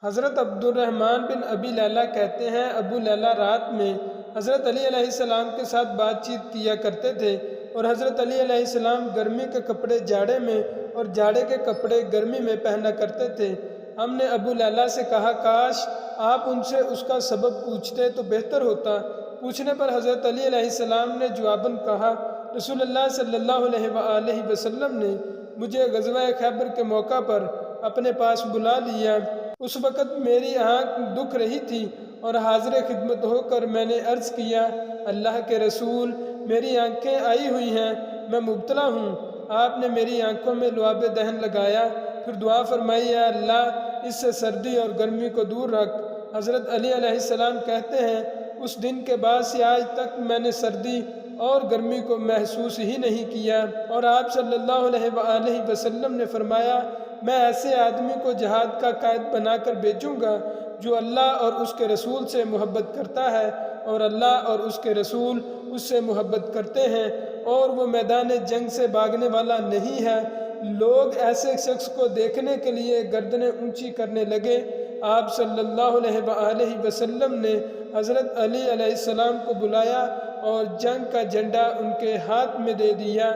حضرت عبد الرحمن بن ابی لیلہ کہتے ہیں ابو لیلہ رات میں حضرت علی علیہ السلام کے ساتھ بات چیت کیا کرتے تھے، اور حضرت علی علیہ السلام گرمی کے کپڑے جاڑے میں اور جاڑے کے کپڑے گرمی میں پہنا کرتے تھے۔ ہم نے ابو لیلہ سے کہا کاش آپ ان سے اس کا سبب پوچھتے تو بہتر ہوتا۔ پوچھنے پر حضرت علی علیہ السلام نے جواباً کہا، رسول اللہ صلی اللہ علیہ وآلہ وسلم نے مجھے غزوہ خیبر کے موقع پر اپنے پاس بلا لیا۔ اس وقت میری آنکھ دکھ رہی تھی اور حاضر خدمت ہو کر میں نے عرض کیا، اللہ کے رسول، میری آنکھیں آئی ہوئی ہیں، میں مبتلا ہوں۔ آپ نے میری آنکھوں میں لعاب دہن لگایا، پھر دعا فرمائی، اے اللہ اس سے سردی اور گرمی کو دور رکھ۔ حضرت علی علیہ السلام کہتے ہیں اس دن کے بعد سے آج تک میں نے سردی اور گرمی کو محسوس ہی نہیں کیا۔ اور آپ صلی اللہ علیہ وآلہ وسلم نے فرمایا، میں ایسے آدمی کو جہاد کا قائد بنا کر بھیجوں گا جو اللہ اور اس کے رسول سے محبت کرتا ہے اور اللہ اور اس کے رسول اس سے محبت کرتے ہیں، اور وہ میدان جنگ سے بھاگنے والا نہیں ہے۔ لوگ ایسے شخص کو دیکھنے کے لیے گردنیں اونچی کرنے لگے۔ آپ صلی اللہ علیہ وآلہ وسلم نے حضرت علی علیہ السلام کو بلایا اور جنگ کا جھنڈا ان کے ہاتھ میں دے دیا۔